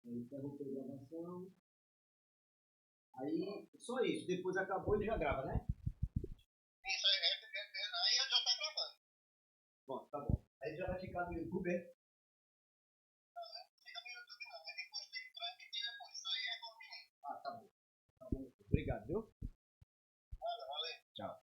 Interrompeu a gravação. Aí, só isso. Depois acabou e ele já grava, né? Isso aí já tá gravando. Bom, tá bom. Aí já vai ficar no YouTube, é? Fica no YouTube não, mas depois tem que transmitir depois. Isso aí é conveniente. Ah, tá bom. Tá bom. Obrigado, viu? Valeu. Tchau.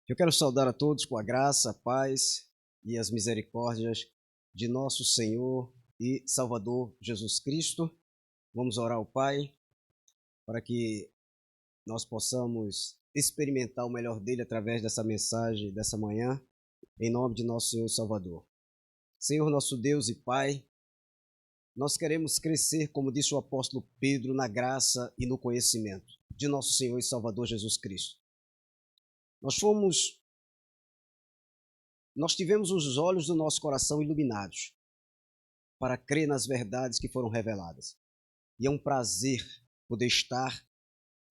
Eu quero saudar a todos com a graça, a paz e as misericórdias de nosso Senhor e Salvador Jesus Cristo. Vamos orar ao Pai para que nós possamos experimentar o melhor dele através dessa mensagem dessa manhã, em nome de nosso Senhor e Salvador. Senhor, nosso Deus e Pai, nós queremos crescer, como disse o apóstolo Pedro, na graça e no conhecimento de nosso Senhor e Salvador Jesus Cristo. Nós tivemos os olhos do nosso coração iluminados para crer nas verdades que foram reveladas. E é um prazer poder estar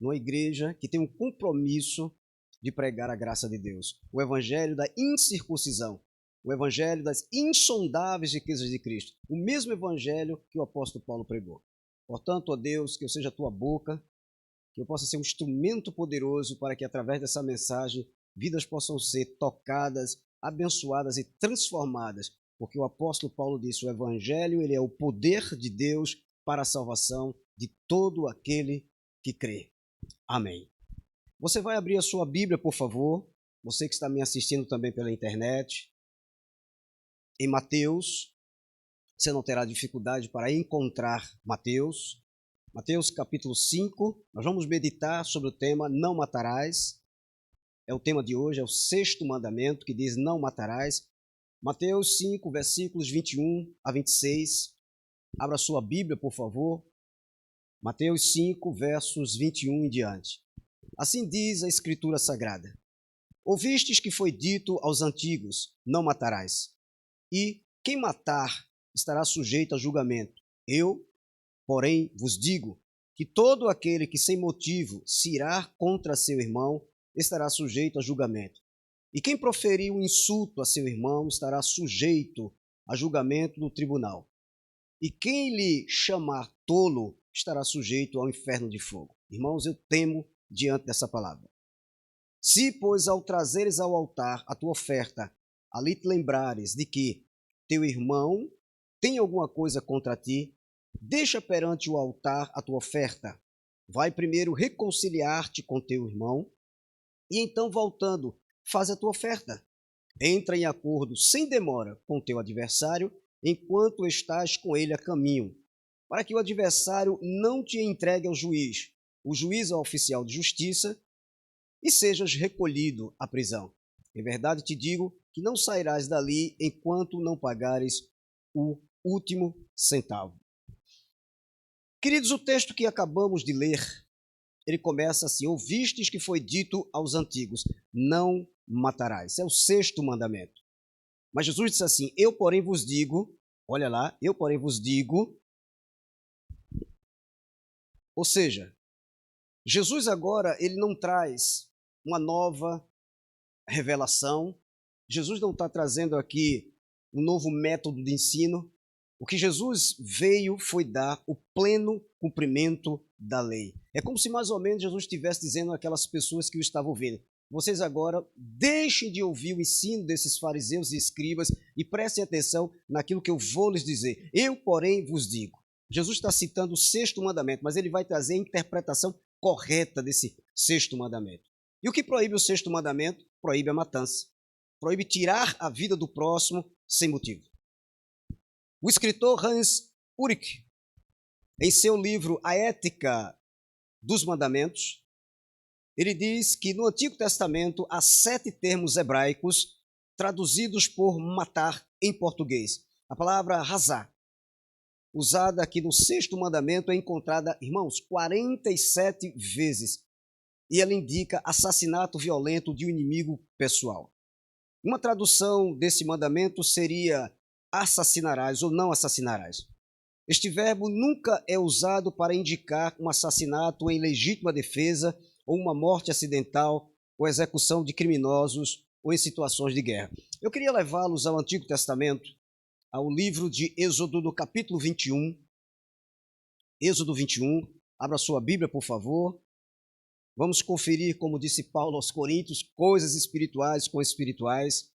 numa igreja que tem um compromisso de pregar a graça de Deus. O evangelho da incircuncisão, o evangelho das insondáveis riquezas de Cristo. O mesmo evangelho que o apóstolo Paulo pregou. Portanto, ó Deus, que eu seja a tua boca, que eu possa ser um instrumento poderoso para que através dessa mensagem vidas possam ser tocadas, abençoadas e transformadas, porque o apóstolo Paulo disse, o evangelho ele é o poder de Deus para a salvação de todo aquele que crê. Amém. Você vai abrir a sua Bíblia, por favor, você que está me assistindo também pela internet, em Mateus. Você não terá dificuldade para encontrar Mateus. Mateus capítulo 5, nós vamos meditar sobre o tema não matarás. É o tema de hoje, é o 6º mandamento que diz não matarás. Mateus 5, versículos 21 a 26. Abra sua Bíblia, por favor. Mateus 5, versos 21 em diante. Assim diz a Escritura Sagrada. Ouvistes que foi dito aos antigos, não matarás. E quem matar estará sujeito a julgamento. Eu, porém, vos digo que todo aquele que sem motivo se irá contra seu irmão estará sujeito a julgamento. E quem proferir um insulto a seu irmão estará sujeito a julgamento no tribunal. E quem lhe chamar tolo estará sujeito ao inferno de fogo. Irmãos, eu temo diante dessa palavra. Se, pois, ao trazeres ao altar a tua oferta, ali te lembrares de que teu irmão tem alguma coisa contra ti, deixa perante o altar a tua oferta. Vai primeiro reconciliar-te com teu irmão, e então, voltando, faz a tua oferta. Entra em acordo sem demora com teu adversário, enquanto estás com ele a caminho, para que o adversário não te entregue ao juiz, o juiz ao oficial de justiça, e sejas recolhido à prisão. Em verdade te digo que não sairás dali enquanto não pagares o último centavo. Queridos, o texto que acabamos de ler, ele começa assim, ouvistes que foi dito aos antigos, não matarás. É o 6º mandamento. Mas Jesus disse assim, eu porém vos digo, olha lá, eu porém vos digo, ou seja, Jesus agora, ele não traz uma nova revelação, Jesus não está trazendo aqui um novo método de ensino. O que Jesus veio foi dar o pleno cumprimento da lei. É como se mais ou menos Jesus estivesse dizendo àquelas pessoas que o estavam ouvindo, vocês agora deixem de ouvir o ensino desses fariseus e escribas e prestem atenção naquilo que eu vou lhes dizer. Eu, porém, vos digo. Jesus está citando o 6º mandamento, mas ele vai trazer a interpretação correta desse 6º mandamento. E o que proíbe o 6º mandamento? Proíbe a matança. Proíbe tirar a vida do próximo sem motivo. O escritor Hans Urick, em seu livro A Ética dos Mandamentos, ele diz que no Antigo Testamento há 7 termos hebraicos traduzidos por matar em português. A palavra razá, usada aqui no 6º mandamento, é encontrada, irmãos, 47 vezes. E ela indica assassinato violento de um inimigo pessoal. Uma tradução desse mandamento seria assassinarás ou não assassinarás. Este verbo nunca é usado para indicar um assassinato em legítima defesa ou uma morte acidental ou execução de criminosos ou em situações de guerra. Eu queria levá-los ao Antigo Testamento, ao livro de Êxodo, no capítulo 21. Êxodo 21, abra sua Bíblia, por favor. Vamos conferir, como disse Paulo aos Coríntios, coisas espirituais com espirituais.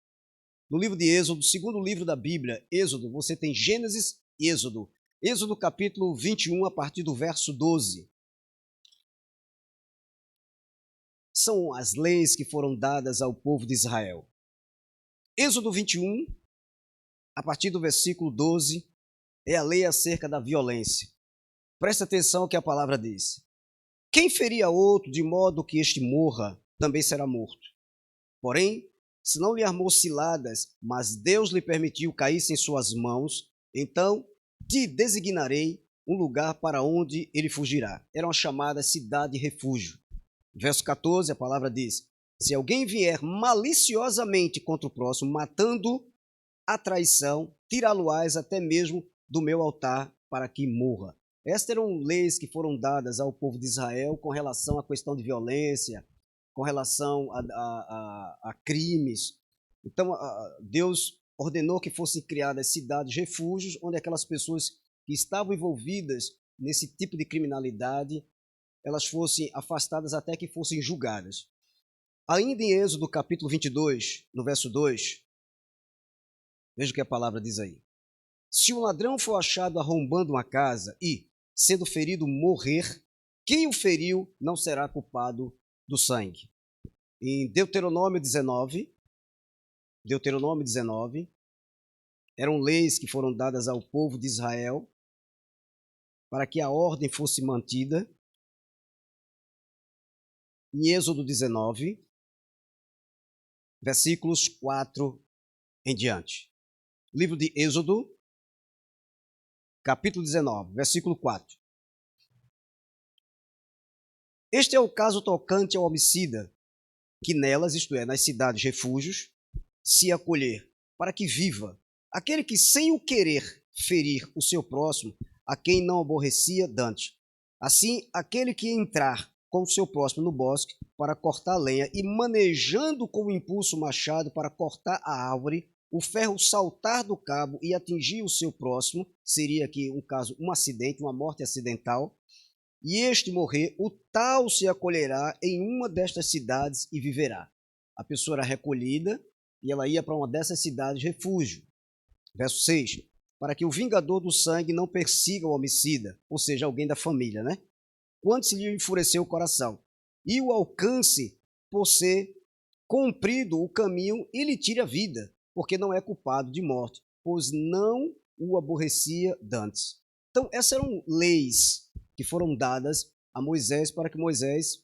No livro de Êxodo, segundo livro da Bíblia, Êxodo, você tem Gênesis e Êxodo. Êxodo capítulo 21, a partir do verso 12. São as leis que foram dadas ao povo de Israel. Êxodo 21, a partir do versículo 12, é a lei acerca da violência. Presta atenção ao que a palavra diz. Quem ferir a outro de modo que este morra, também será morto. Porém, se não lhe armou ciladas, mas Deus lhe permitiu cair em suas mãos, então te designarei um lugar para onde ele fugirá. Era uma chamada cidade refúgio. Verso 14, a palavra diz: se alguém vier maliciosamente contra o próximo, matando a traição, tirá-lo-ás até mesmo do meu altar para que morra. Estas eram leis que foram dadas ao povo de Israel com relação à questão de violência, com relação a crimes. Então, Deus ordenou que fossem criadas cidades refúgios, onde aquelas pessoas que estavam envolvidas nesse tipo de criminalidade, elas fossem afastadas até que fossem julgadas. Ainda em Êxodo capítulo 22, no verso 2, veja o que a palavra diz aí. Se um ladrão for achado arrombando uma casa e, sendo ferido, morrer, quem o feriu não será culpado do sangue. Em Deuteronômio 19, eram leis que foram dadas ao povo de Israel para que a ordem fosse mantida. Em Êxodo 19, versículos 4 em diante. Livro de Êxodo, capítulo 19, versículo 4. Este é o caso tocante ao homicida, que nelas, isto é, nas cidades refúgios, se acolher, para que viva. Aquele que, sem o querer, ferir o seu próximo, a quem não aborrecia dantes. Assim, aquele que entrar com o seu próximo no bosque para cortar a lenha e manejando com o impulso o machado para cortar a árvore, o ferro saltar do cabo e atingir o seu próximo, seria aqui um caso, um acidente, uma morte acidental, e este morrer, o tal se acolherá em uma destas cidades e viverá. A pessoa era recolhida e ela ia para uma dessas cidades refúgio. Verso 6, para que o vingador do sangue não persiga o homicida, ou seja, alguém da família, né? Quando se lhe enfureceu o coração, e o alcance por ser cumprido o caminho e lhe tire a vida, porque não é culpado de morte, pois não o aborrecia dantes. Então, essas eram leis que foram dadas a Moisés para que Moisés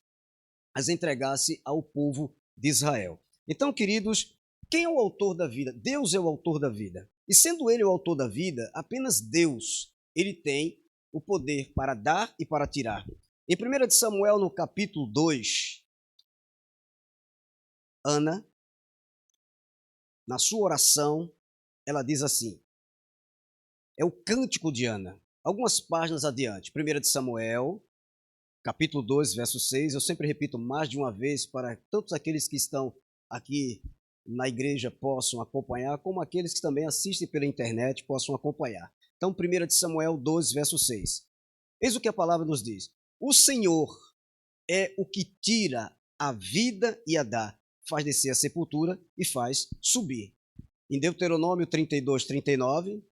as entregasse ao povo de Israel. Então, queridos, quem é o autor da vida? Deus é o autor da vida. E sendo ele o autor da vida, apenas Deus, ele tem o poder para dar e para tirar. Em 1 de Samuel, no capítulo 2, Ana, na sua oração, ela diz assim, é o cântico de Ana, algumas páginas adiante, 1 de Samuel, capítulo 2, verso 6, eu sempre repito mais de uma vez para tantos aqueles que estão aqui na igreja possam acompanhar, como aqueles que também assistem pela internet possam acompanhar. Então, 1 de Samuel 2, verso 6. Eis o que a palavra nos diz. O Senhor é o que tira a vida e a dá, faz descer a sepultura e faz subir. Em Deuteronômio 32, 39,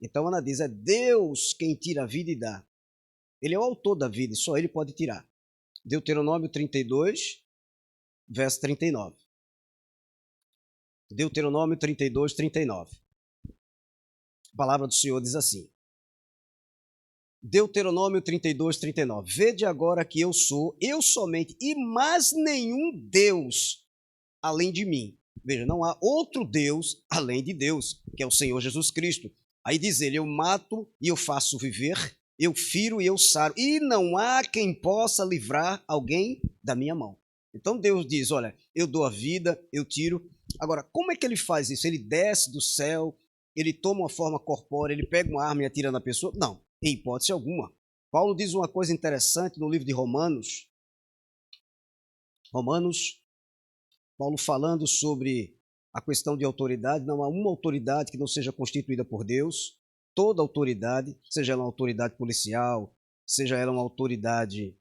então Ana diz, é Deus quem tira a vida e dá. Ele é o autor da vida e só ele pode tirar. Deuteronômio 32, verso 39. Deuteronômio 32, 39. A palavra do Senhor diz assim. Deuteronômio 32, 39. Vede agora que eu sou, eu somente, e mais nenhum Deus além de mim. Veja, não há outro Deus além de Deus, que é o Senhor Jesus Cristo. Aí diz ele, eu mato e eu faço viver, eu firo e eu saro, e não há quem possa livrar alguém da minha mão. Então Deus diz, olha, eu dou a vida, eu tiro. Agora, como é que ele faz isso? Ele desce do céu, ele toma uma forma corpórea, ele pega uma arma e atira na pessoa? Não. em hipótese alguma. Paulo diz uma coisa interessante no livro de Romanos. Paulo falando sobre a questão de autoridade, não há uma autoridade que não seja constituída por Deus. Toda autoridade, seja ela uma autoridade policial, seja ela uma autoridade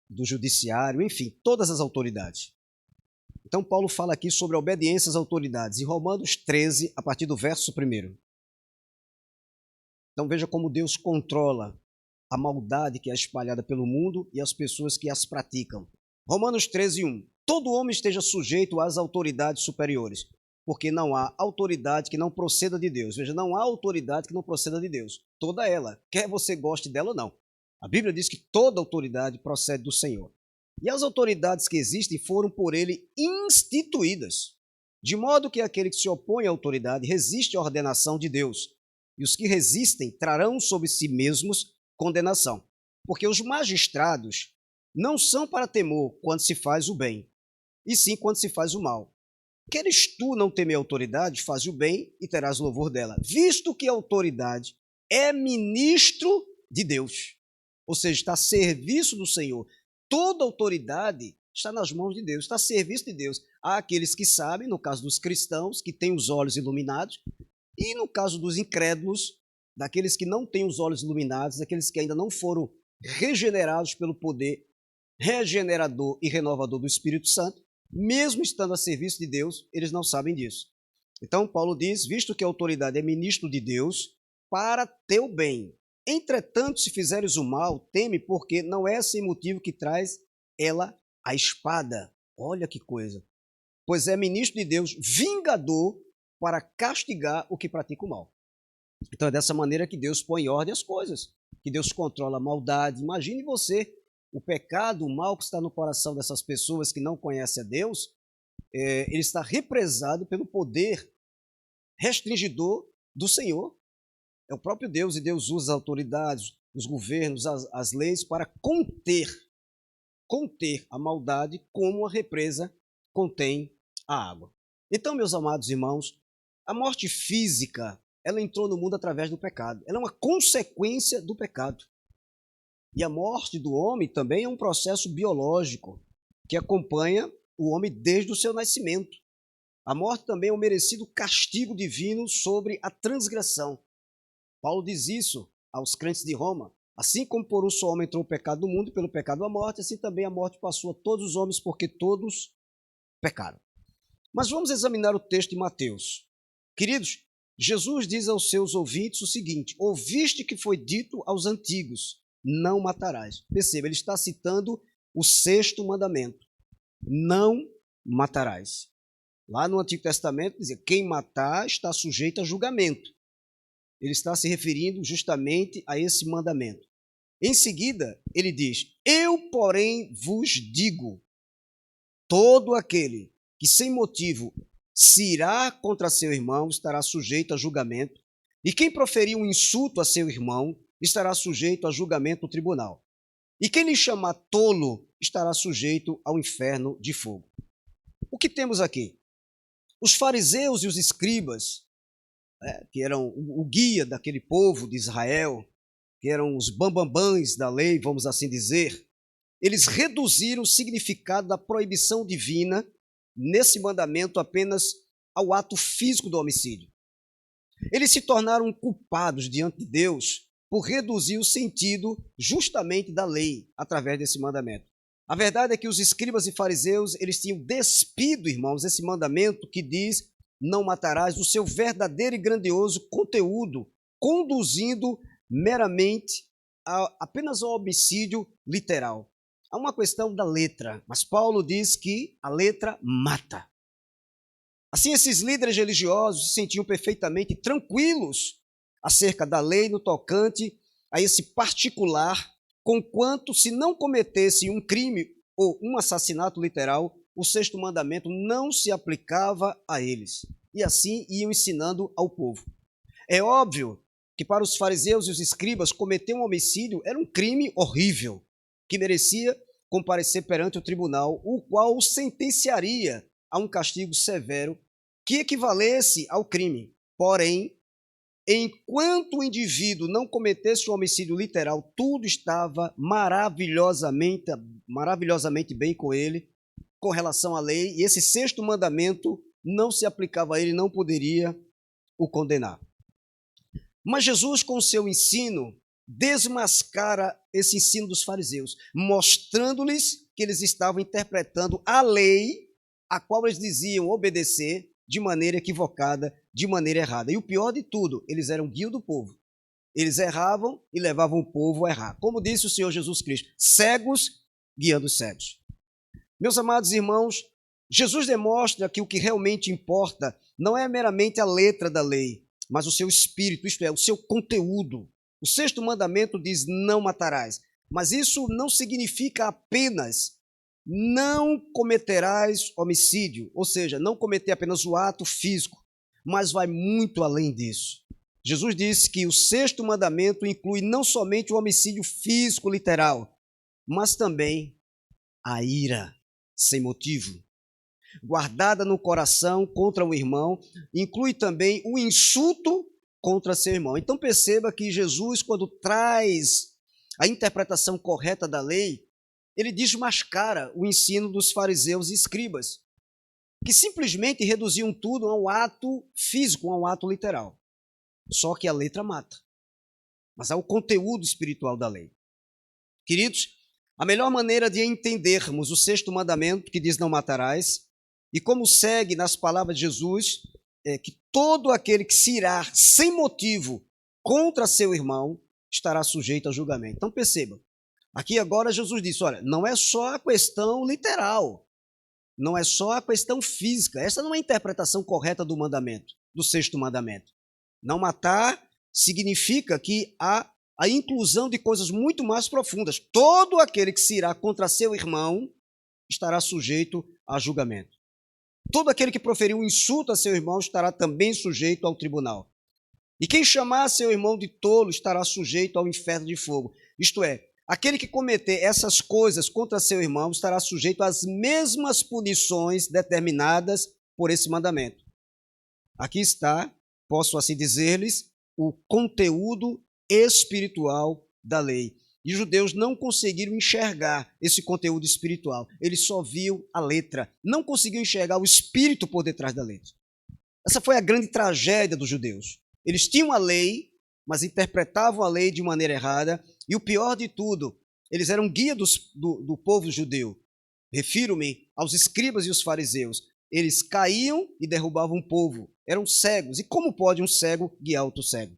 do judiciário, enfim, todas as autoridades. Então Paulo fala aqui sobre a obediência às autoridades, em Romanos 13, a partir do verso 1. Então veja como Deus controla a maldade que é espalhada pelo mundo e as pessoas que as praticam. Romanos 13, 1. Todo homem esteja sujeito às autoridades superiores, porque não há autoridade que não proceda de Deus. Veja, não há autoridade que não proceda de Deus. Toda ela, quer você goste dela ou não. A Bíblia diz que toda autoridade procede do Senhor. E as autoridades que existem foram por ele instituídas, de modo que aquele que se opõe à autoridade resiste à ordenação de Deus. E os que resistem trarão sobre si mesmos condenação. Porque os magistrados não são para temor quando se faz o bem, e sim quando se faz o mal. Queres tu não temer a autoridade, faz o bem e terás louvor dela, visto que a autoridade é ministro de Deus, ou seja, está a serviço do Senhor. Toda autoridade está nas mãos de Deus, está a serviço de Deus. Há aqueles que sabem, no caso dos cristãos, que têm os olhos iluminados, e no caso dos incrédulos, daqueles que não têm os olhos iluminados, daqueles que ainda não foram regenerados pelo poder regenerador e renovador do Espírito Santo, mesmo estando a serviço de Deus, eles não sabem disso. Então Paulo diz, visto que a autoridade é ministro de Deus, para teu bem. Entretanto, se fizeres o mal, teme, porque não é sem motivo que traz ela a espada. Olha que coisa. Pois é ministro de Deus, vingador, para castigar o que pratica o mal. Então é dessa maneira que Deus põe em ordem as coisas, que Deus controla a maldade. Imagine você, o pecado, o mal que está no coração dessas pessoas que não conhecem a Deus, ele está represado pelo poder restringidor do Senhor. É o próprio Deus, e Deus usa as autoridades, os governos, as leis para conter a maldade como a represa contém a água. Então, meus amados irmãos, a morte física, ela entrou no mundo através do pecado. Ela é uma consequência do pecado. E a morte do homem também é um processo biológico que acompanha o homem desde o seu nascimento. A morte também é um merecido castigo divino sobre a transgressão. Paulo diz isso aos crentes de Roma. Assim como por um só homem entrou o pecado no mundo, pelo pecado a morte, assim também a morte passou a todos os homens, porque todos pecaram. Mas vamos examinar o texto de Mateus. Queridos, Jesus diz aos seus ouvintes o seguinte: ouviste que foi dito aos antigos, não matarás. Perceba, ele está citando o 6º mandamento: não matarás. Lá no Antigo Testamento dizia: quem matar está sujeito a julgamento. Ele está se referindo justamente a esse mandamento. Em seguida, ele diz: eu, porém, vos digo, todo aquele que sem motivo se irá contra seu irmão estará sujeito a julgamento, e quem proferir um insulto a seu irmão estará sujeito a julgamento no tribunal. E quem lhe chamar tolo estará sujeito ao inferno de fogo. O que temos aqui? Os fariseus e os escribas, que eram o guia daquele povo de Israel, que eram os bambambãs da lei, vamos assim dizer, eles reduziram o significado da proibição divina nesse mandamento apenas ao ato físico do homicídio. Eles se tornaram culpados diante de Deus por reduzir o sentido justamente da lei através desse mandamento. A verdade é que os escribas e fariseus, eles tinham despido, irmãos, esse mandamento que diz: não matarás, o seu verdadeiro e grandioso conteúdo, conduzindo meramente apenas ao homicídio literal. Há uma questão da letra, mas Paulo diz que a letra mata. Assim, esses líderes religiosos se sentiam perfeitamente tranquilos acerca da lei no tocante a esse particular, conquanto se não cometessem um crime ou um assassinato literal, o 6º mandamento não se aplicava a eles. E assim iam ensinando ao povo. É óbvio que para os fariseus e os escribas cometer um homicídio era um crime horrível, que merecia comparecer perante o tribunal, o qual o sentenciaria a um castigo severo que equivalesse ao crime. Porém, enquanto o indivíduo não cometesse um homicídio literal, tudo estava maravilhosamente bem com ele, com relação à lei, e esse sexto mandamento não se aplicava a ele, não poderia o condenar. Mas Jesus, com o seu ensino, desmascara esse ensino dos fariseus, mostrando-lhes que eles estavam interpretando a lei a qual eles diziam obedecer de maneira equivocada, de maneira errada. E o pior de tudo, eles eram guia do povo. Eles erravam e levavam o povo a errar. Como disse o Senhor Jesus Cristo, cegos guiando os cegos. Meus amados irmãos, Jesus demonstra que o que realmente importa não é meramente a letra da lei, mas o seu espírito, isto é, o seu conteúdo. O sexto mandamento diz: não matarás. Mas isso não significa apenas não cometerás homicídio, ou seja, não cometer apenas o ato físico, mas vai muito além disso. Jesus disse que o sexto mandamento inclui não somente o homicídio físico literal, mas também a ira sem motivo, guardada no coração contra um irmão, inclui também o insulto contra seu irmão. Então perceba que Jesus, quando traz a interpretação correta da lei, ele desmascara o ensino dos fariseus e escribas, que simplesmente reduziam tudo a um ato físico, a um ato literal. Só que a letra mata, mas há o conteúdo espiritual da lei. Queridos, a melhor maneira de entendermos o sexto mandamento, que diz não matarás, e como segue nas palavras de Jesus, é que todo aquele que se irar sem motivo contra seu irmão estará sujeito a julgamento. Então perceba, aqui agora Jesus disse, olha, não é só a questão literal, não é só a questão física, essa não é a interpretação correta do mandamento, do sexto mandamento. Não matar significa que há a inclusão de coisas muito mais profundas. Todo aquele que se irá contra seu irmão estará sujeito a julgamento. Todo aquele que proferir um insulto a seu irmão estará também sujeito ao tribunal. E quem chamar seu irmão de tolo estará sujeito ao inferno de fogo. Isto é, aquele que cometer essas coisas contra seu irmão estará sujeito às mesmas punições determinadas por esse mandamento. Aqui está, posso assim dizer-lhes, o conteúdo espiritual da lei. E os judeus não conseguiram enxergar esse conteúdo espiritual. Eles só viam a letra. Não conseguiam enxergar o espírito por detrás da letra. Essa foi a grande tragédia dos judeus. Eles tinham a lei, mas interpretavam a lei de maneira errada. E o pior de tudo, eles eram guia do povo judeu. Refiro-me aos escribas e os fariseus. Eles caíam e derrubavam o povo. Eram cegos. E como pode um cego guiar outro cego?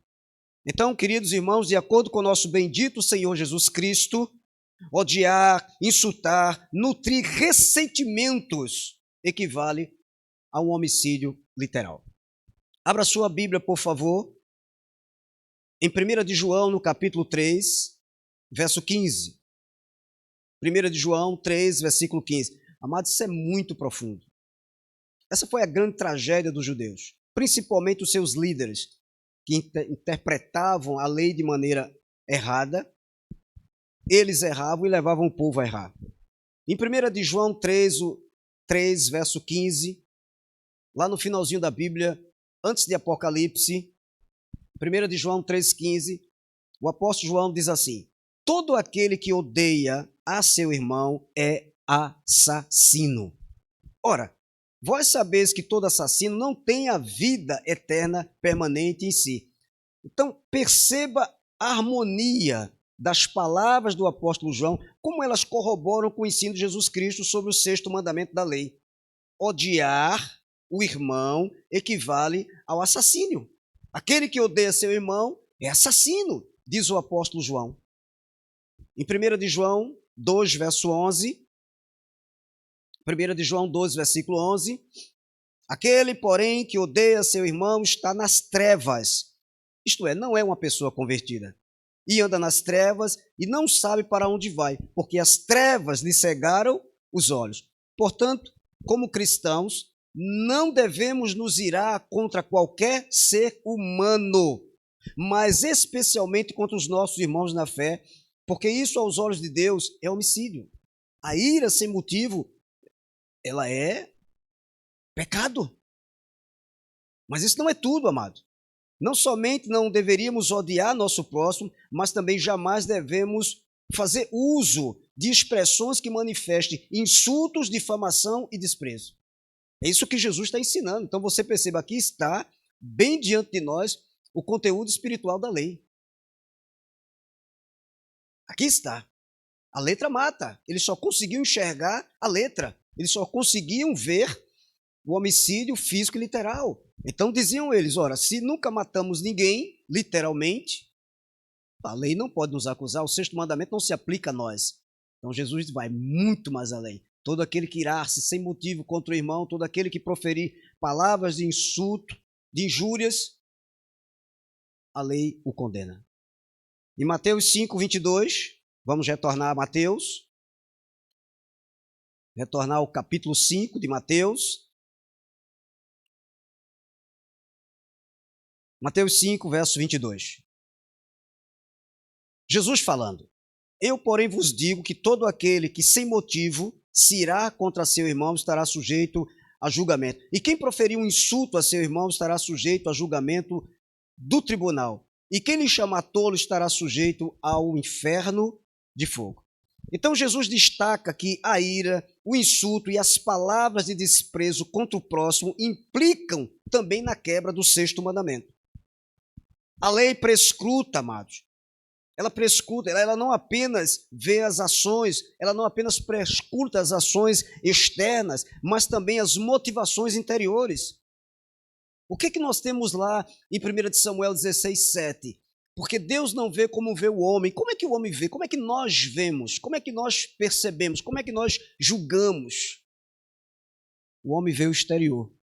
Então, queridos irmãos, de acordo com o nosso bendito Senhor Jesus Cristo, odiar, insultar, nutrir ressentimentos equivale a um homicídio literal. Abra sua Bíblia, por favor, em 1 de João, no capítulo 3, verso 15. 1 de João 3, versículo 15. Amados, isso é muito profundo. Essa foi a grande tragédia dos judeus, principalmente os seus líderes, que interpretavam a lei de maneira errada. Eles erravam e levavam o povo a errar. Em 1 de João 3, verso 15, lá no finalzinho da Bíblia, antes de Apocalipse, 1 de João 3,15, o apóstolo João diz assim: todo aquele que odeia a seu irmão é assassino. Ora, vós sabeis que todo assassino não tem a vida eterna permanente em si. Então, perceba a harmonia das palavras do apóstolo João, como elas corroboram com o ensino de Jesus Cristo sobre o sexto mandamento da lei. Odiar o irmão equivale ao assassínio. Aquele que odeia seu irmão é assassino, diz o apóstolo João. Em 1 de João 2, verso 11, 1 de João 12, versículo 11, aquele, porém, que odeia seu irmão está nas trevas, isto é, não é uma pessoa convertida, e anda nas trevas e não sabe para onde vai, porque as trevas lhe cegaram os olhos. Portanto, como cristãos, não devemos nos irar contra qualquer ser humano, mas especialmente contra os nossos irmãos na fé, porque isso aos olhos de Deus é homicídio. A ira sem motivo, ela é pecado. Mas isso não é tudo, amado. Não somente não deveríamos odiar nosso próximo, mas também jamais devemos fazer uso de expressões que manifestem insultos, difamação e desprezo. É isso que Jesus está ensinando. Então você perceba, aqui está, bem diante de nós, o conteúdo espiritual da lei. Aqui está. A letra mata. Eles só conseguiam enxergar a letra. Eles só conseguiam ver o homicídio físico e literal. Então diziam eles, ora, se nunca matamos ninguém, literalmente, a lei não pode nos acusar, o sexto mandamento não se aplica a nós. Então Jesus vai muito mais além. Todo aquele que irar-se sem motivo contra o irmão, todo aquele que proferir palavras de insulto, de injúrias, a lei o condena. Em Mateus 5, 22, vamos retornar a Mateus, retornar ao capítulo 5 de Mateus. Mateus 5, verso 22. Jesus falando: eu, porém, vos digo que todo aquele que sem motivo se irá contra seu irmão estará sujeito a julgamento. E quem proferir um insulto a seu irmão estará sujeito a julgamento do tribunal. E quem lhe chamar tolo estará sujeito ao inferno de fogo. Então Jesus destaca que a ira, o insulto e as palavras de desprezo contra o próximo implicam também na quebra do sexto mandamento. A lei prescruta, amados. Ela prescruta, ela não apenas vê as ações, ela não apenas prescruta as ações externas, mas também as motivações interiores. O que nós temos lá em 1 Samuel 16, 7? Porque Deus não vê como vê o homem. Como é que o homem vê? Como é que nós vemos? Como é que nós percebemos? Como é que nós julgamos? O homem vê o exterior,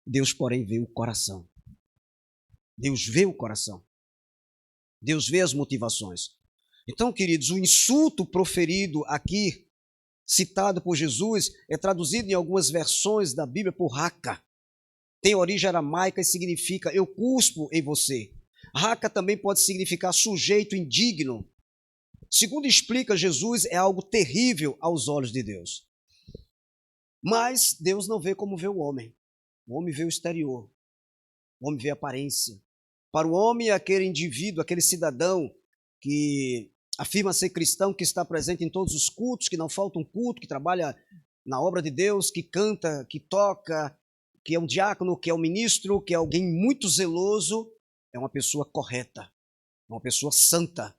Deus, porém, vê o coração. Deus vê o coração. Deus vê as motivações. Então, queridos, o insulto proferido aqui, citado por Jesus, é traduzido em algumas versões da Bíblia por raca. Tem origem aramaica e significa eu cuspo em você. Raca também pode significar sujeito indigno. Segundo explica Jesus, é algo terrível aos olhos de Deus. Mas Deus não vê como vê o homem. O homem vê o exterior. O homem vê a aparência. Para o homem, aquele indivíduo, aquele cidadão que afirma ser cristão, que está presente em todos os cultos, que não falta um culto, que trabalha na obra de Deus, que canta, que toca, que é um diácono, que é um ministro, que é alguém muito zeloso, é uma pessoa correta, é uma pessoa santa,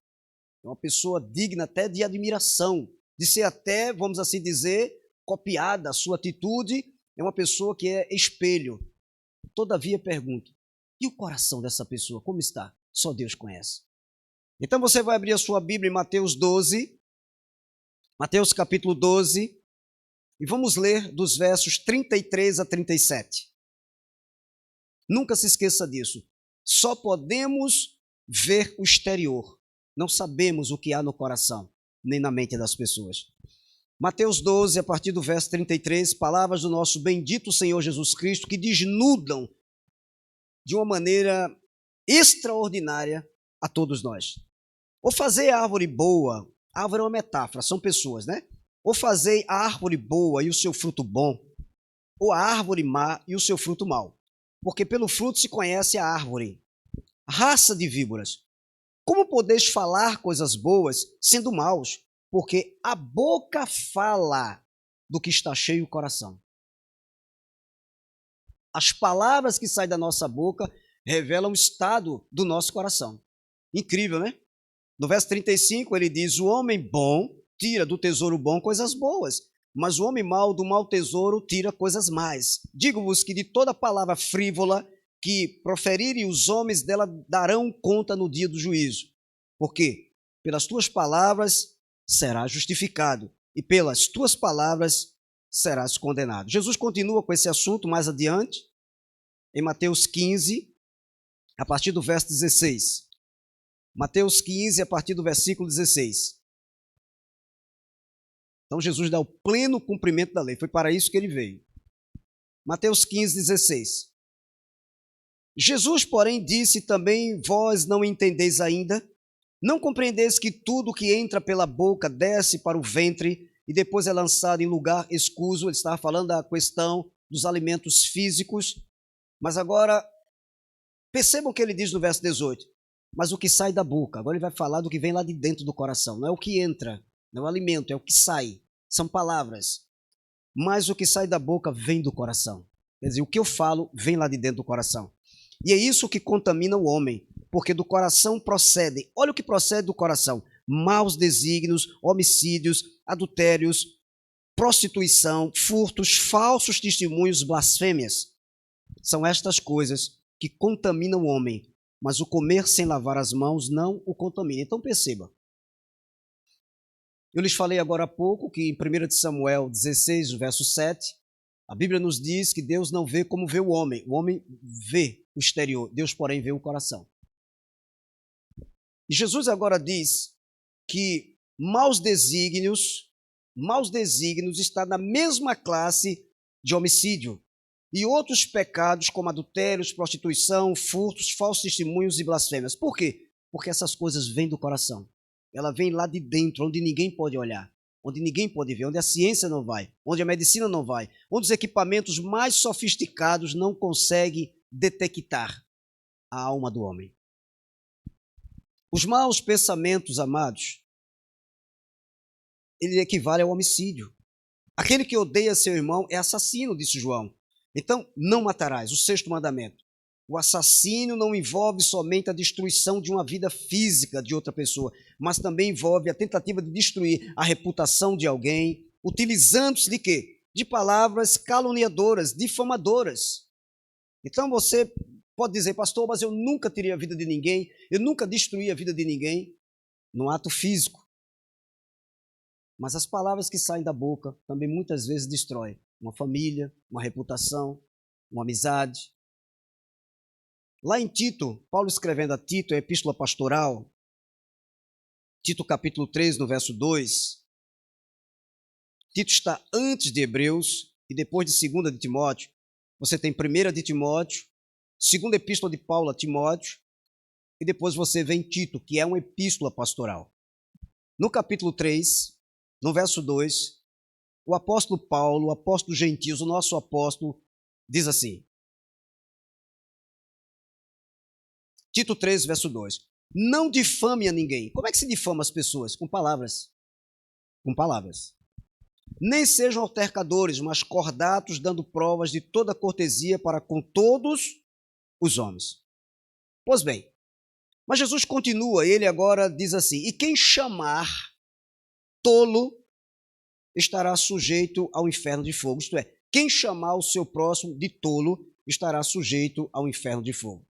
é uma pessoa digna até de admiração, de ser até, vamos assim dizer, copiada. A sua atitude é uma pessoa que é espelho. Todavia, pergunto, e o coração dessa pessoa, como está? Só Deus conhece. Então você vai abrir a sua Bíblia em Mateus 12, Mateus capítulo 12, e vamos ler dos versos 33 a 37. Nunca se esqueça disso. Só podemos ver o exterior. Não sabemos o que há no coração, nem na mente das pessoas. Mateus 12, a partir do verso 33, palavras do nosso bendito Senhor Jesus Cristo que desnudam de uma maneira extraordinária a todos nós. Ou fazer a árvore boa, árvore é uma metáfora, são pessoas, né? Ou fazer a árvore boa e o seu fruto bom, ou a árvore má e o seu fruto mau. Porque pelo fruto se conhece a árvore. Raça de víboras, como podeis falar coisas boas sendo maus? Porque a boca fala do que está cheio o coração. As palavras que saem da nossa boca revelam o estado do nosso coração. Incrível, né? No verso 35 ele diz, o homem bom tira do tesouro bom coisas boas, mas o homem mau do mau tesouro tira coisas más. Digo-vos que de toda palavra frívola que proferirem os homens dela darão conta no dia do juízo. Por quê? Pelas tuas palavras serás justificado e pelas tuas palavras serás condenado. Jesus continua com esse assunto mais adiante, em Mateus 15, a partir do verso 16. Mateus 15, a partir do versículo 16. Então Jesus dá o pleno cumprimento da lei, foi para isso que ele veio. Mateus 15, 16. Jesus, porém, disse também, vós não entendeis ainda? Não compreendeis que tudo que entra pela boca desce para o ventre e depois é lançado em lugar escuso? Ele estava falando da questão dos alimentos físicos, mas agora Percebam o que ele diz no verso 18. Mas o que sai da boca, agora ele vai falar do que vem lá de dentro do coração. Não é o que entra, não é o alimento, é o que sai. São palavras. Mas o que sai da boca vem do coração. Quer dizer, o que eu falo vem lá de dentro do coração. E é isso que contamina o homem, porque do coração procedem. Olha o que procede do coração: maus desígnios, homicídios, adultérios, prostituição, furtos, falsos testemunhos, blasfêmias. São estas coisas que contaminam o homem, mas o comer sem lavar as mãos não o contamina. Então perceba. Eu lhes falei agora há pouco que em 1 Samuel 16, verso 7, a Bíblia nos diz que Deus não vê como vê o homem vê o exterior, Deus, porém, vê o coração. E Jesus agora diz que maus desígnios está na mesma classe de homicídio e outros pecados como adultérios, prostituição, furtos, falsos testemunhos e blasfêmias. Por quê? Porque essas coisas vêm do coração. Ela vem lá de dentro, onde ninguém pode olhar, onde ninguém pode ver, onde a ciência não vai, onde a medicina não vai, onde os equipamentos mais sofisticados não conseguem detectar a alma do homem. Os maus pensamentos, amados, ele equivale ao homicídio. Aquele que odeia seu irmão é assassino, disse João. Então, não matarás, o 6º mandamento. O assassínio não envolve somente a destruição de uma vida física de outra pessoa, mas também envolve a tentativa de destruir a reputação de alguém, utilizando-se de quê? De palavras caluniadoras, difamadoras. Então você pode dizer: pastor, mas eu nunca tirei a vida de ninguém, eu nunca destruí a vida de ninguém no ato físico. Mas as palavras que saem da boca também muitas vezes destroem uma família, uma reputação, uma amizade. Lá em Tito, Paulo escrevendo a Tito, a epístola pastoral, Tito capítulo 3, no verso 2, Tito está antes de Hebreus e depois de 2 de Timóteo. Você tem 1 de Timóteo, 2ª epístola de Paulo a Timóteo, e depois você vem Tito, que é uma epístola pastoral. No capítulo 3, no verso 2, o apóstolo Paulo, o apóstolo Gentios, o nosso apóstolo, diz assim, Tito 3, verso 2, não difame a ninguém. Como é que se difama as pessoas? Com palavras. Com palavras. Nem sejam altercadores, mas cordatos, dando provas de toda cortesia para com todos os homens. Pois bem, mas Jesus continua, ele agora diz assim, e quem chamar tolo estará sujeito ao inferno de fogo. Isto é, quem chamar o seu próximo de tolo estará sujeito ao inferno de fogo.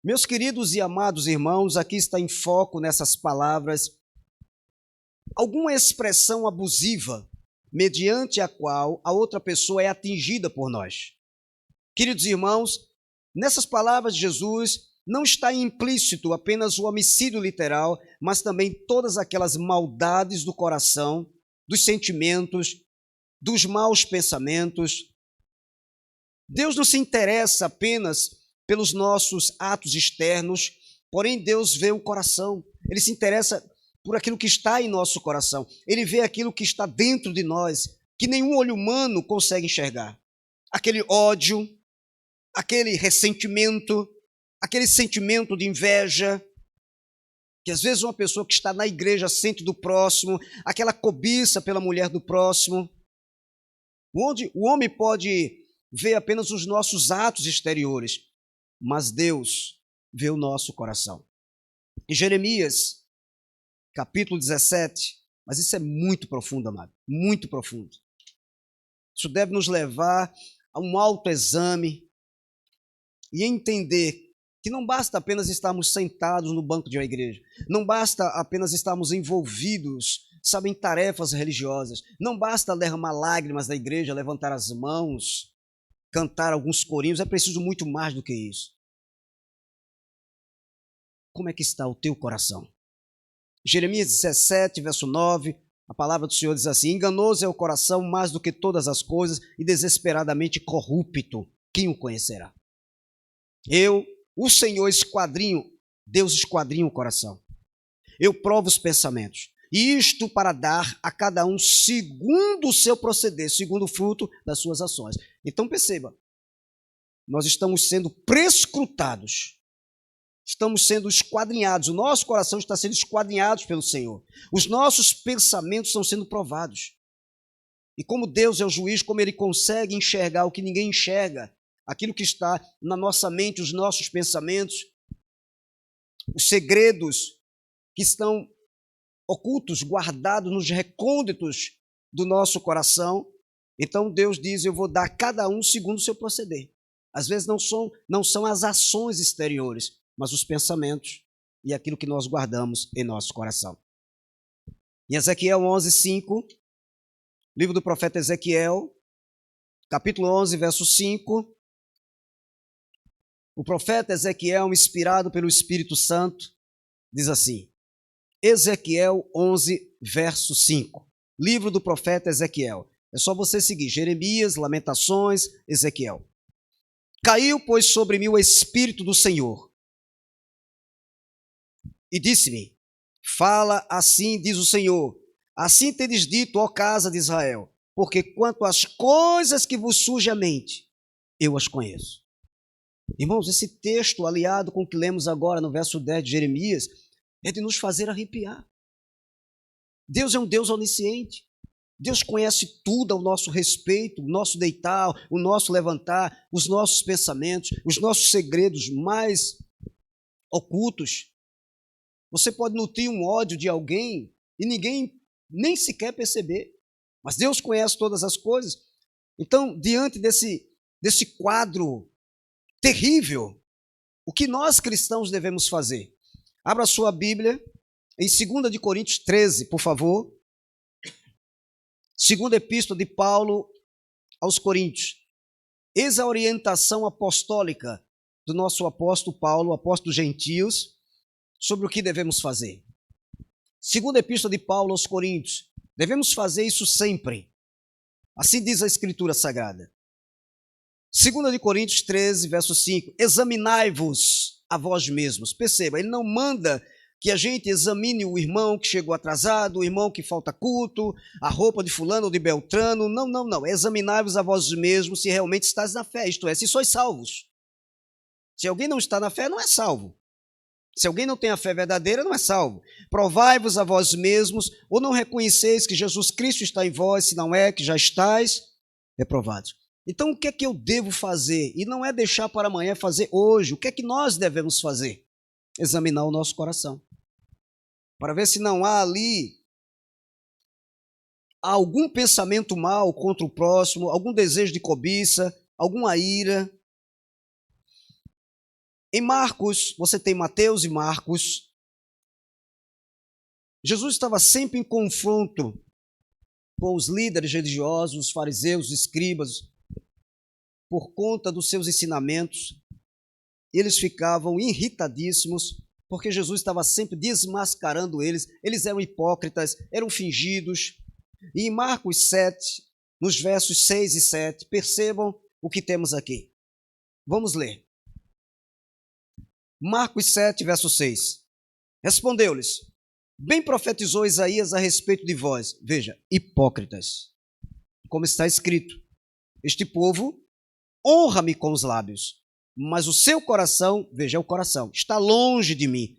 Meus queridos e amados irmãos, aqui está em foco nessas palavras alguma expressão abusiva mediante a qual a outra pessoa é atingida por nós. Queridos irmãos, nessas palavras de Jesus não está implícito apenas o homicídio literal, mas também todas aquelas maldades do coração, dos sentimentos, dos maus pensamentos. Deus não se interessa apenas pelos nossos atos externos, porém Deus vê o coração. Ele se interessa por aquilo que está em nosso coração. Ele vê aquilo que está dentro de nós, que nenhum olho humano consegue enxergar. Aquele ódio, aquele ressentimento, aquele sentimento de inveja, que às vezes uma pessoa que está na igreja sente do próximo, aquela cobiça pela mulher do próximo, onde o homem pode ver apenas os nossos atos exteriores, mas Deus vê o nosso coração. Em Jeremias, capítulo 17, mas isso é muito profundo, amado, muito profundo. Isso deve nos levar a um autoexame e entender que não basta apenas estarmos sentados no banco de uma igreja, não basta apenas estarmos envolvidos, sabe, em tarefas religiosas, não basta derramar lágrimas na igreja, levantar as mãos, cantar alguns corinhos, é preciso muito mais do que isso. Como é que está o teu coração? Jeremias 17, verso 9, a palavra do Senhor diz assim, enganoso é o coração mais do que todas as coisas e desesperadamente corrupto, quem o conhecerá? Eu, o Senhor, esquadrinho, Deus esquadrinha o coração. Eu provo os pensamentos. E isto para dar a cada um segundo o seu proceder, segundo o fruto das suas ações. Então perceba, nós estamos sendo prescrutados, estamos sendo esquadrinhados, o nosso coração está sendo esquadrinhado pelo Senhor, os nossos pensamentos estão sendo provados. E como Deus é o juiz, como Ele consegue enxergar o que ninguém enxerga, aquilo que está na nossa mente, os nossos pensamentos, os segredos que estão ocultos, guardados nos recônditos do nosso coração. Então Deus diz, eu vou dar a cada um segundo o seu proceder. Às vezes não são as ações exteriores, mas os pensamentos e aquilo que nós guardamos em nosso coração. Em Ezequiel 11:5, livro do profeta Ezequiel, capítulo 11, verso 5, o profeta Ezequiel, inspirado pelo Espírito Santo, diz assim, Ezequiel 11, verso 5, livro do profeta Ezequiel. É só você seguir Jeremias, Lamentações, Ezequiel. Caiu, pois, sobre mim o Espírito do Senhor e disse-me, fala assim, diz o Senhor, assim tendes dito, ó casa de Israel, porque quanto às coisas que vos surge à mente, eu as conheço. Irmãos, esse texto, aliado com o que lemos agora no verso 10 de Jeremias, é de nos fazer arrepiar. Deus é um Deus onisciente. Deus conhece tudo ao nosso respeito, o nosso deitar, o nosso levantar, os nossos pensamentos, os nossos segredos mais ocultos. Você pode nutrir um ódio de alguém e ninguém nem sequer perceber, mas Deus conhece todas as coisas. Então, diante desse quadro terrível, o que nós cristãos devemos fazer? Abra sua Bíblia em 2 de Coríntios 13, por favor. Segunda epístola de Paulo aos Coríntios. Eis a orientação apostólica do nosso apóstolo Paulo, apóstolo dos gentios, sobre o que devemos fazer. Segunda epístola de Paulo aos Coríntios. Devemos fazer isso sempre. Assim diz a Escritura Sagrada. 2 de Coríntios 13, verso 5. Examinai-vos a vós mesmos. Perceba, ele não manda que a gente examine o irmão que chegou atrasado, o irmão que falta culto, a roupa de fulano ou de beltrano. Não. Examinai-vos a vós mesmos se realmente estáis na fé, isto é, se sois salvos. Se alguém não está na fé, não é salvo. Se alguém não tem a fé verdadeira, não é salvo. Provai-vos a vós mesmos, ou não reconheceis que Jesus Cristo está em vós, se não é, que já estáis reprovados. Então, o que é que eu devo fazer? E não é deixar para amanhã, é fazer hoje. O que é que nós devemos fazer? Examinar o nosso coração, para ver se não há ali algum pensamento mal contra o próximo, algum desejo de cobiça, alguma ira. Em Marcos, você tem Mateus e Marcos. Jesus estava sempre em confronto com os líderes religiosos, os fariseus, os escribas, por conta dos seus ensinamentos. Eles ficavam irritadíssimos, porque Jesus estava sempre desmascarando eles. Eles eram hipócritas, eram fingidos. E em Marcos 7, nos versos 6 e 7, percebam o que temos aqui. Vamos ler. Marcos 7, verso 6. Respondeu-lhes, bem profetizou Isaías a respeito de vós. Veja, hipócritas. Como está escrito, este povo honra-me com os lábios, mas o seu coração, veja, é o coração, está longe de mim.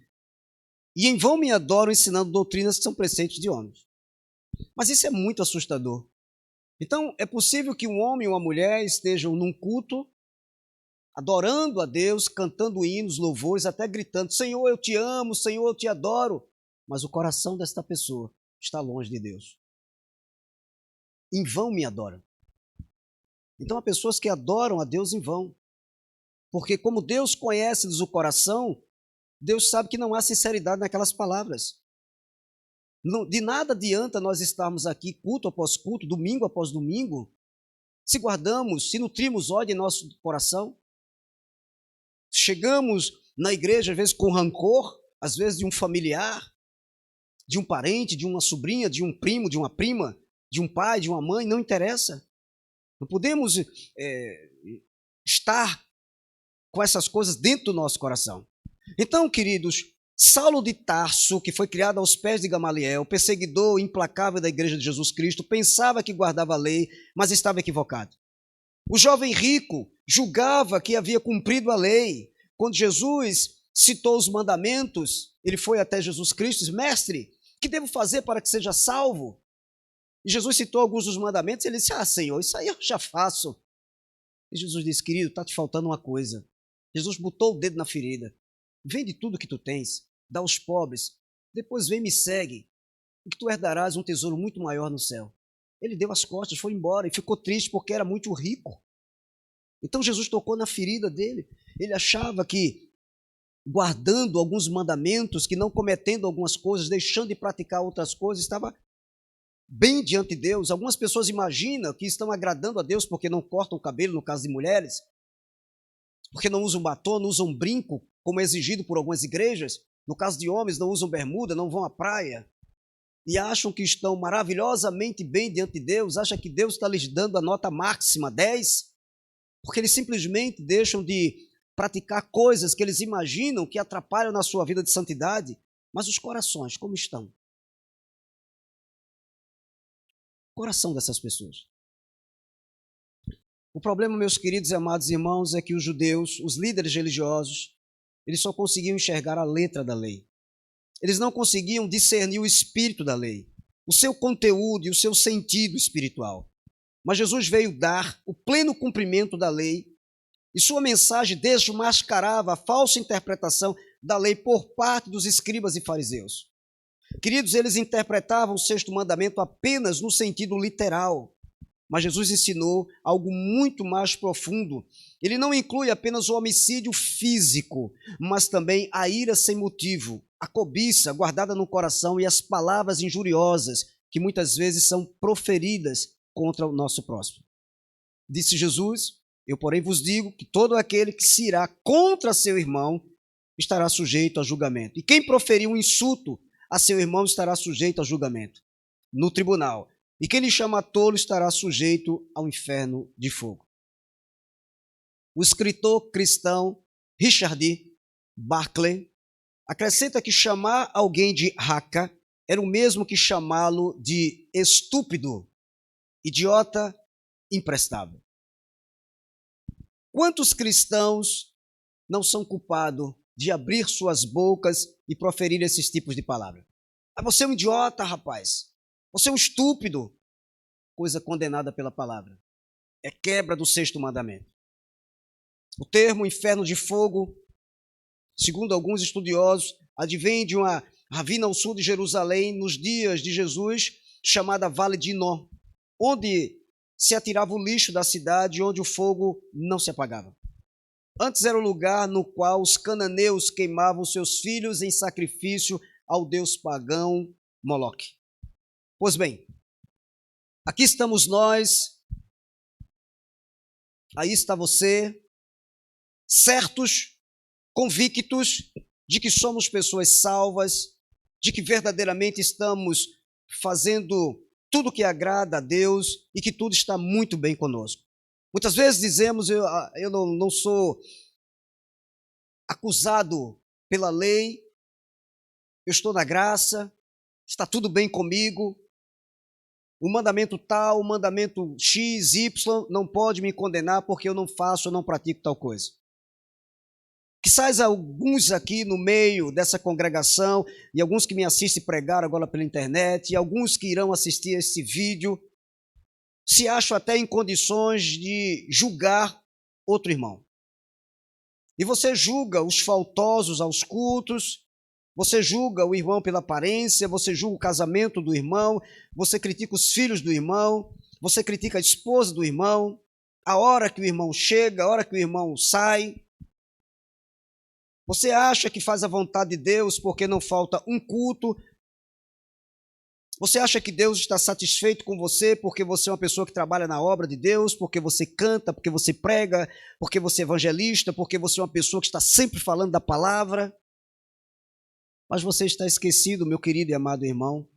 E em vão me adoram ensinando doutrinas que são preceitos de homens. Mas isso é muito assustador. Então, é possível que um homem e uma mulher estejam num culto, adorando a Deus, cantando hinos, louvores, até gritando, Senhor, eu te amo, Senhor, eu te adoro. Mas o coração desta pessoa está longe de Deus. Em vão me adoram. Então, há pessoas que adoram a Deus em vão. Porque como Deus conhece-lhes o coração, Deus sabe que não há sinceridade naquelas palavras. De nada adianta nós estarmos aqui culto após culto, domingo após domingo, se guardamos, se nutrimos ódio em nosso coração. Chegamos na igreja, às vezes, com rancor, às vezes de um familiar, de um parente, de uma sobrinha, de um primo, de uma prima, de um pai, de uma mãe, não interessa. Não podemos estar com essas coisas dentro do nosso coração. Então, queridos, Saulo de Tarso, que foi criado aos pés de Gamaliel, perseguidor implacável da igreja de Jesus Cristo, pensava que guardava a lei, mas estava equivocado. O jovem rico julgava que havia cumprido a lei. Quando Jesus citou os mandamentos, ele foi até Jesus Cristo e disse: Mestre, o que devo fazer para que seja salvo? E Jesus citou alguns dos mandamentos e ele disse: Senhor, isso aí eu já faço. E Jesus disse: Querido, está te faltando uma coisa. Jesus botou o dedo na ferida. Vende tudo que tu tens, dá aos pobres, depois vem e me segue, e que tu herdarás um tesouro muito maior no céu. Ele deu as costas, foi embora e ficou triste porque era muito rico. Então Jesus tocou na ferida dele. Ele achava que guardando alguns mandamentos, que não cometendo algumas coisas, deixando de praticar outras coisas, estava bem diante de Deus. Algumas pessoas imaginam que estão agradando a Deus porque não cortam o cabelo, no caso de mulheres, porque não usam batom, não usam brinco, como é exigido por algumas igrejas. No caso de homens, não usam bermuda, não vão à praia. E acham que estão maravilhosamente bem diante de Deus, acham que Deus está lhes dando a nota máxima, 10, porque eles simplesmente deixam de praticar coisas que eles imaginam que atrapalham na sua vida de santidade. Mas os corações, como estão? O coração dessas pessoas. O problema, meus queridos e amados irmãos, é que os judeus, os líderes religiosos, eles só conseguiam enxergar a letra da lei. Eles não conseguiam discernir o espírito da lei, o seu conteúdo e o seu sentido espiritual. Mas Jesus veio dar o pleno cumprimento da lei e sua mensagem desmascarava a falsa interpretação da lei por parte dos escribas e fariseus. Queridos, eles interpretavam o sexto mandamento apenas no sentido literal, mas Jesus ensinou algo muito mais profundo. Ele não inclui apenas o homicídio físico, mas também a ira sem motivo, a cobiça guardada no coração e as palavras injuriosas que muitas vezes são proferidas contra o nosso próximo. Disse Jesus: eu, porém, vos digo que todo aquele que se irá contra seu irmão estará sujeito a julgamento. E quem proferir um insulto a seu irmão estará sujeito a julgamento no tribunal. E quem lhe chama tolo estará sujeito ao inferno de fogo. O escritor cristão Richard Barclay acrescenta que chamar alguém de raca era o mesmo que chamá-lo de estúpido, idiota, imprestável. Quantos cristãos não são culpados de abrir suas bocas e proferir esses tipos de palavras? Ah, você é um idiota, rapaz. Você é um estúpido. Coisa condenada pela palavra. É quebra do sexto mandamento. O termo inferno de fogo, segundo alguns estudiosos, advém de uma ravina ao sul de Jerusalém, nos dias de Jesus, chamada Vale de Hinnom, onde se atirava o lixo da cidade, onde o fogo não se apagava. Antes era o lugar no qual os cananeus queimavam seus filhos em sacrifício ao deus pagão Moloque. Pois bem, aqui estamos nós, aí está você, certos, convictos de que somos pessoas salvas, de que verdadeiramente estamos fazendo tudo que agrada a Deus e que tudo está muito bem conosco. Muitas vezes dizemos: eu não sou acusado pela lei, eu estou na graça, está tudo bem comigo. O mandamento tal, o mandamento X, Y não pode me condenar porque eu não faço, eu não pratico tal coisa. Quizás alguns aqui no meio dessa congregação, e alguns que me assistem pregar agora pela internet, e alguns que irão assistir a esse vídeo, se acham até em condições de julgar outro irmão. E você julga os faltosos aos cultos, você julga o irmão pela aparência, você julga o casamento do irmão, você critica os filhos do irmão, você critica a esposa do irmão, a hora que o irmão chega, a hora que o irmão sai. Você acha que faz a vontade de Deus porque não falta um culto. Você acha que Deus está satisfeito com você porque você é uma pessoa que trabalha na obra de Deus, porque você canta, porque você prega, porque você é evangelista, porque você é uma pessoa que está sempre falando da palavra. Mas você está esquecido, meu querido e amado irmão,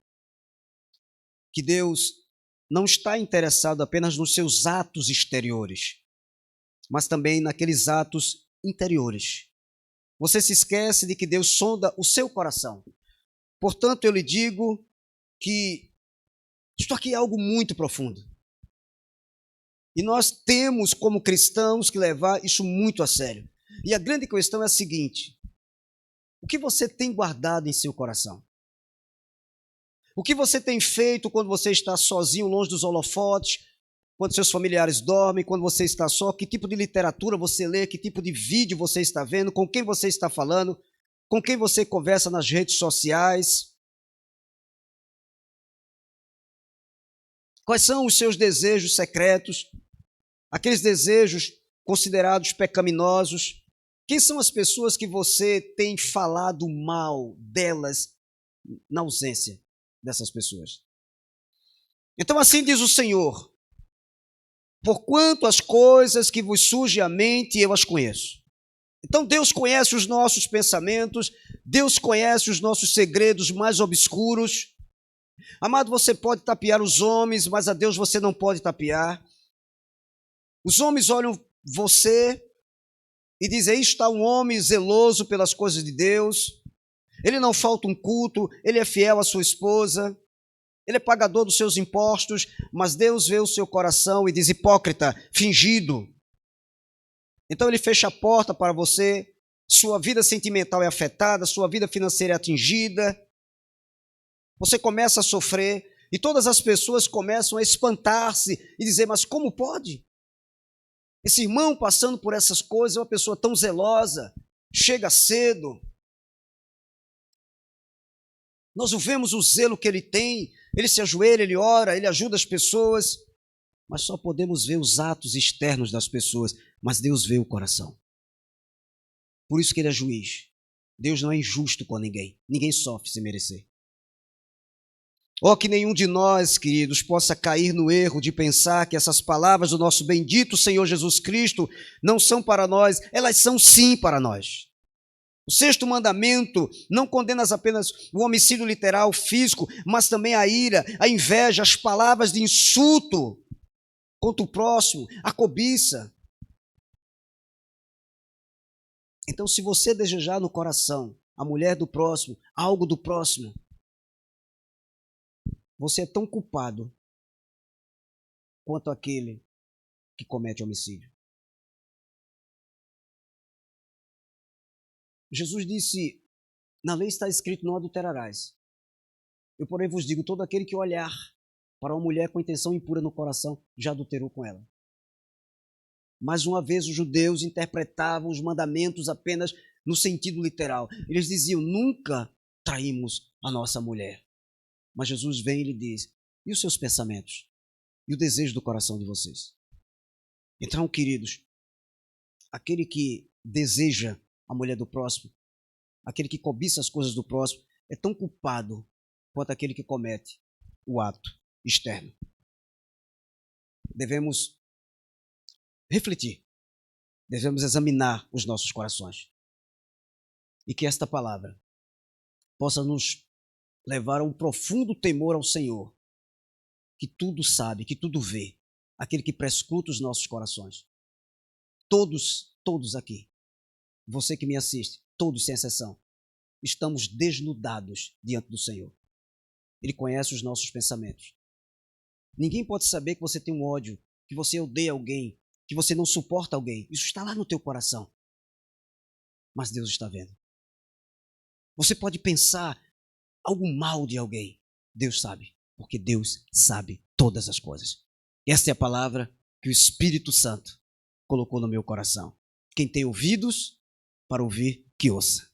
que Deus não está interessado apenas nos seus atos exteriores, mas também naqueles atos interiores. Você se esquece de que Deus sonda o seu coração. Portanto, eu lhe digo que isto aqui é algo muito profundo. E nós temos, como cristãos, que levar isso muito a sério. E a grande questão é a seguinte: o que você tem guardado em seu coração? O que você tem feito quando você está sozinho, longe dos holofotes, quando seus familiares dormem, quando você está só? Que tipo de literatura você lê? Que tipo de vídeo você está vendo? Com quem você está falando? Com quem você conversa nas redes sociais? Quais são os seus desejos secretos? Aqueles desejos considerados pecaminosos? Quem são as pessoas que você tem falado mal delas na ausência dessas pessoas? Então assim diz o Senhor: porquanto as coisas que vos surgem à mente, eu as conheço. Então Deus conhece os nossos pensamentos, Deus conhece os nossos segredos mais obscuros. Amado, você pode tapear os homens, mas a Deus você não pode tapear. Os homens olham você e dizem: aí está um homem zeloso pelas coisas de Deus, ele não falta um culto, ele é fiel à sua esposa, ele é pagador dos seus impostos, mas Deus vê o seu coração e diz: hipócrita, fingido. Então ele fecha a porta para você, sua vida sentimental é afetada, sua vida financeira é atingida, você começa a sofrer e todas as pessoas começam a espantar-se e dizer: mas como pode? Esse irmão passando por essas coisas é uma pessoa tão zelosa, chega cedo. Nós vemos o zelo que ele tem, ele se ajoelha, ele ora, ele ajuda as pessoas, mas só podemos ver os atos externos das pessoas, mas Deus vê o coração. Por isso que ele é juiz. Deus não é injusto com ninguém, ninguém sofre sem merecer. Oh, que nenhum de nós, queridos, possa cair no erro de pensar que essas palavras do nosso bendito Senhor Jesus Cristo não são para nós, elas são sim para nós. O sexto mandamento não condena apenas o homicídio literal, físico, mas também a ira, a inveja, as palavras de insulto contra o próximo, a cobiça. Então, se você desejar no coração a mulher do próximo, algo do próximo, você é tão culpado quanto aquele que comete homicídio. Jesus disse: na lei está escrito: não adulterarás. Eu, porém, vos digo: todo aquele que olhar para uma mulher com intenção impura no coração, já adulterou com ela. Mais uma vez, os judeus interpretavam os mandamentos apenas no sentido literal. Eles diziam: nunca traímos a nossa mulher. Mas Jesus vem e lhe diz: e os seus pensamentos? E o desejo do coração de vocês? Então, queridos, aquele que deseja a mulher do próximo, aquele que cobiça as coisas do próximo, é tão culpado quanto aquele que comete o ato externo. Devemos refletir, devemos examinar os nossos corações. E que esta palavra possa nos levar a um profundo temor ao Senhor, que tudo sabe, que tudo vê, aquele que prescruta os nossos corações. Todos aqui, você que me assiste, todos sem exceção, estamos desnudados diante do Senhor. Ele conhece os nossos pensamentos. Ninguém pode saber que você tem um ódio, que você odeia alguém, que você não suporta alguém. Isso está lá no teu coração. Mas Deus está vendo. Você pode pensar algo mal de alguém. Deus sabe, porque Deus sabe todas as coisas. Esta é a palavra que o Espírito Santo colocou no meu coração. Quem tem ouvidos para ouvir, que ouça.